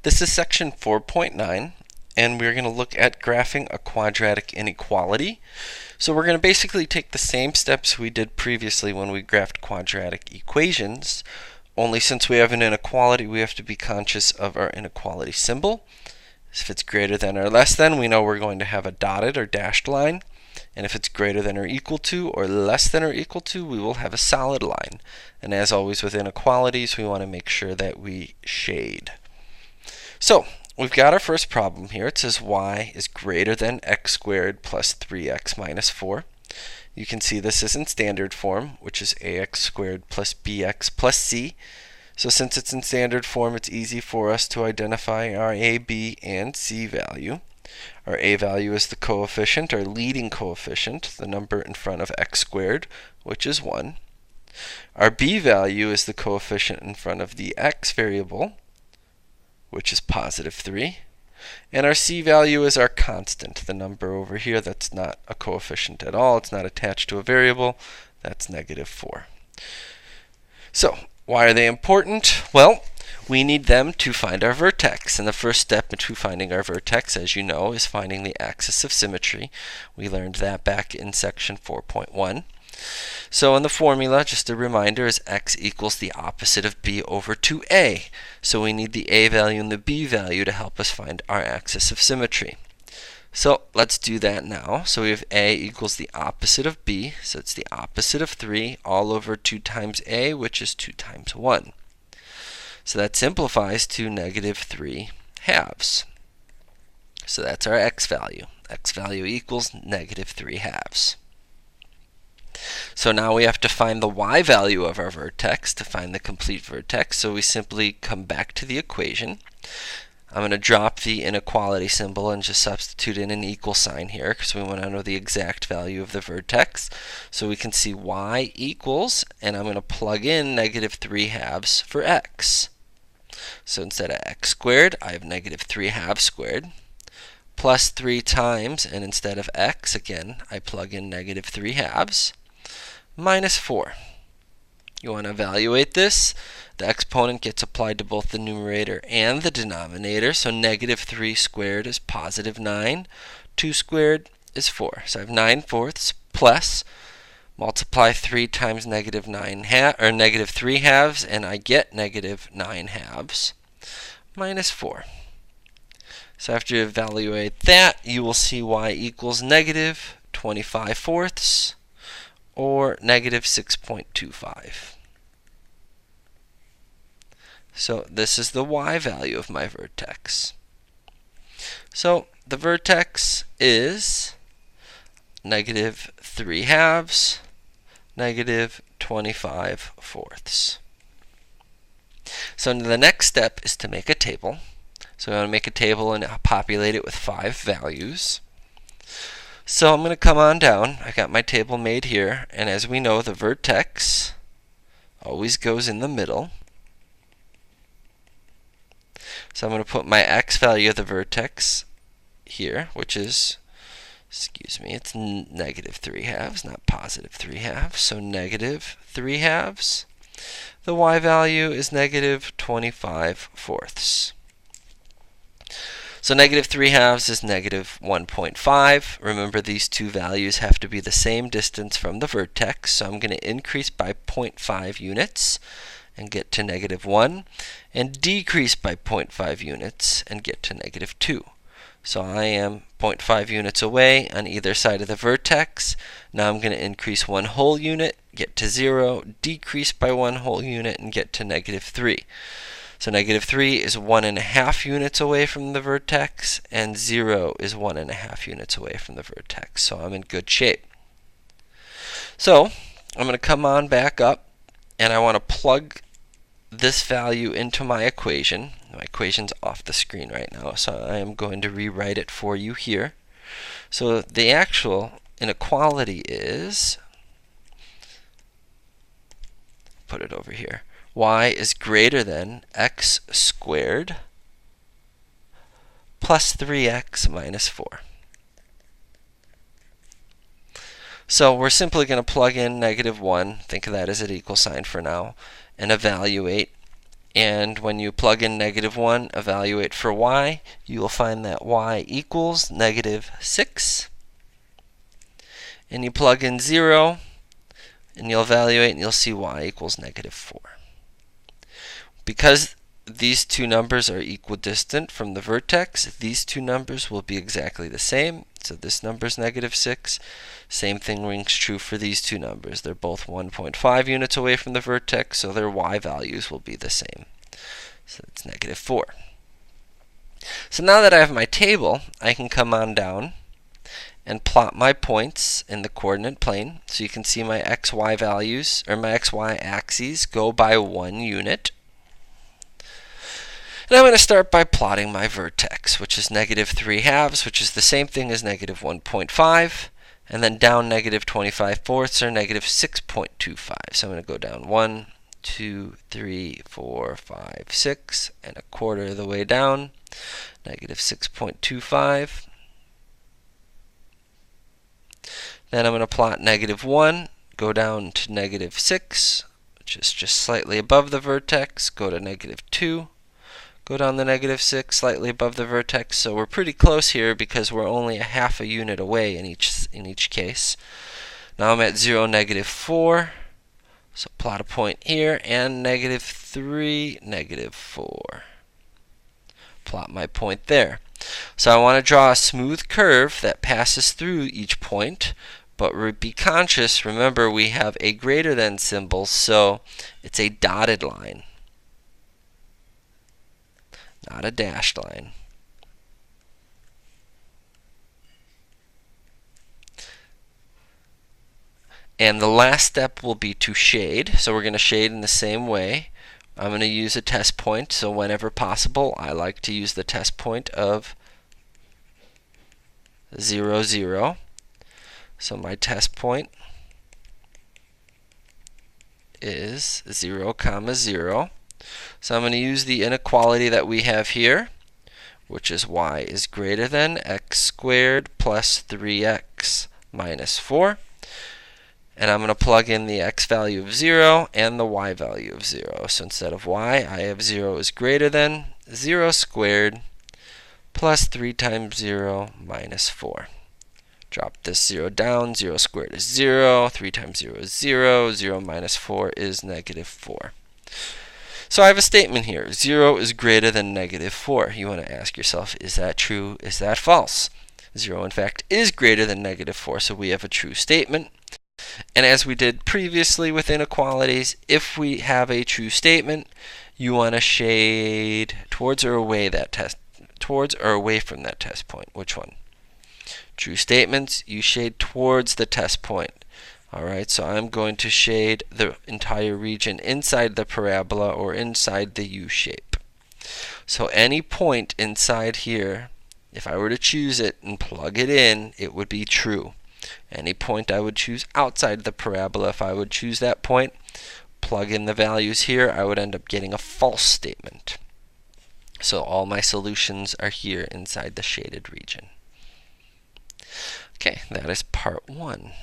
This is section 4.9, and we're going to look at graphing a quadratic inequality. So we're going to basically take the same steps we did previously when we graphed quadratic equations, only since we have an inequality, we have to be conscious of our inequality symbol. If it's greater than or less than, we know we're going to have a dotted or dashed line. And if it's greater than or equal to or less than or equal to, we will have a solid line. And as always with inequalities, we want to make sure that we shade. So we've got our first problem here. It says y is greater than x squared plus 3x minus 4. You can see this is in standard form, which is ax squared plus bx plus c. So since it's in standard form, it's easy for us to identify our a, b, and c value. Our a value is the coefficient, our leading coefficient, the number in front of x squared, which is 1. Our b value is the coefficient in front of the x variable, which is positive 3. And our c value is our constant, the number over here that's not a coefficient at all. It's not attached to a variable. That's negative 4. So why are they important? Well, we need them to find our vertex. And the first step to finding our vertex, as you know, is finding the axis of symmetry. We learned that back in section 4.1. So in the formula, just a reminder, is x equals the opposite of b over 2a. So we need the a value and the b value to help us find our axis of symmetry. So let's do that now. So we have a equals the opposite of b, so it's the opposite of 3 all over 2 times a, which is 2 times 1. So that simplifies to negative 3 halves. So that's our x value. X value equals negative 3 halves. So now we have to find the y value of our vertex to find the complete vertex. So we simply come back to the equation. I'm going to drop the inequality symbol and just substitute in an equal sign here because we want to know the exact value of the vertex. So we can see y equals, and I'm going to plug in negative 3 halves for x. So instead of x squared, I have negative 3 halves squared plus 3 times, and instead of x, again, I plug in negative 3 halves minus 4. You want to evaluate this. The exponent gets applied to both the numerator and the denominator. So negative 3 squared is positive 9. 2 squared is 4. So I have 9 fourths plus, multiply 3 times negative 3 halves, and I get negative 9 halves minus 4. So after you evaluate that, you will see y equals negative 25 fourths, or negative 6.25. So this is the y value of my vertex. So the vertex is negative 3 halves, negative 25 fourths. So the next step is to make a table. So we want to make a table and populate it with 5 values. So I'm going to come on down. I got my table made here, and as we know, the vertex always goes in the middle. So I'm going to put my x value of the vertex here, which is, it's negative 3 halves, not positive 3 halves. So negative 3 halves. The y value is negative 25 fourths. So negative 3 halves is negative 1.5. Remember, these two values have to be the same distance from the vertex. So I'm going to increase by 0.5 units and get to negative 1, and decrease by 0.5 units and get to negative 2. So I am 0.5 units away on either side of the vertex. Now I'm going to increase 1 whole unit, get to 0, decrease by 1 whole unit, and get to negative 3. So negative 3 is 1.5 units away from the vertex, and 0 is 1.5 units away from the vertex. So I'm in good shape. So I'm going to come on back up, and I want to plug this value into my equation. My equation's off the screen right now, so I am going to rewrite it for you here. So the actual inequality is, put it over here, y is greater than x squared plus 3x minus 4. So we're simply going to plug in negative 1, think of that as an equal sign for now, and evaluate. And when you plug in -1, evaluate for y, you will find that y equals -6. And you plug in 0, and you'll evaluate, and you'll see y equals -4. Because these two numbers are equidistant from the vertex, these two numbers will be exactly the same. So this number is -6. Same thing rings true for these two numbers. They're both 1.5 units away from the vertex, so their y values will be the same. So it's -4. So now that I have my table, I can come on down and plot my points in the coordinate plane. So you can see my xy values, or my xy axes, go by 1 unit. And I'm going to start by plotting my vertex, which is -3/2, which is the same thing as -1.5, and then down -25/4 or -6.25. So I'm going to go down 1, 2, 3, 4, 5, 6, and 1/4 of the way down, -6.25. Then I'm going to plot -1, go down to -6, which is just slightly above the vertex, go to -2. Go down the -6, slightly above the vertex, so we're pretty close here because we're only a half a unit away in each case. Now I'm at 0, -4, so plot a point here, and -3, -4. Plot my point there. So I want to draw a smooth curve that passes through each point, but be conscious, remember we have a greater than symbol, so it's a dotted line, not a dashed line. And the last step will be to shade. So we're going to shade in the same way. I'm going to use a test point. So whenever possible, I like to use the test point of 0, 0. So my test point is 0, 0. So I'm going to use the inequality that we have here, which is y is greater than x squared plus 3x minus 4. And I'm going to plug in the x value of 0 and the y value of 0. So instead of y, I have 0 is greater than 0 squared plus 3 times 0 minus 4. Drop this 0 down. 0 squared is 0. 3 times 0 is 0. 0 minus 4 is -4. So I have a statement here. 0 is greater than -4. You want to ask yourself, is that true? Is that false? 0, in fact, is greater than -4, so we have a true statement. And as we did previously with inequalities, if we have a true statement, you want to shade towards or away from that test point. Which one? True statements, you shade towards the test point. Alright, so I'm going to shade the entire region inside the parabola or inside the U shape. So any point inside here, if I were to choose it and plug it in, it would be true. Any point I would choose outside the parabola, if I would choose that point, plug in the values here, I would end up getting a false statement. So all my solutions are here inside the shaded region. Okay, that is part 1.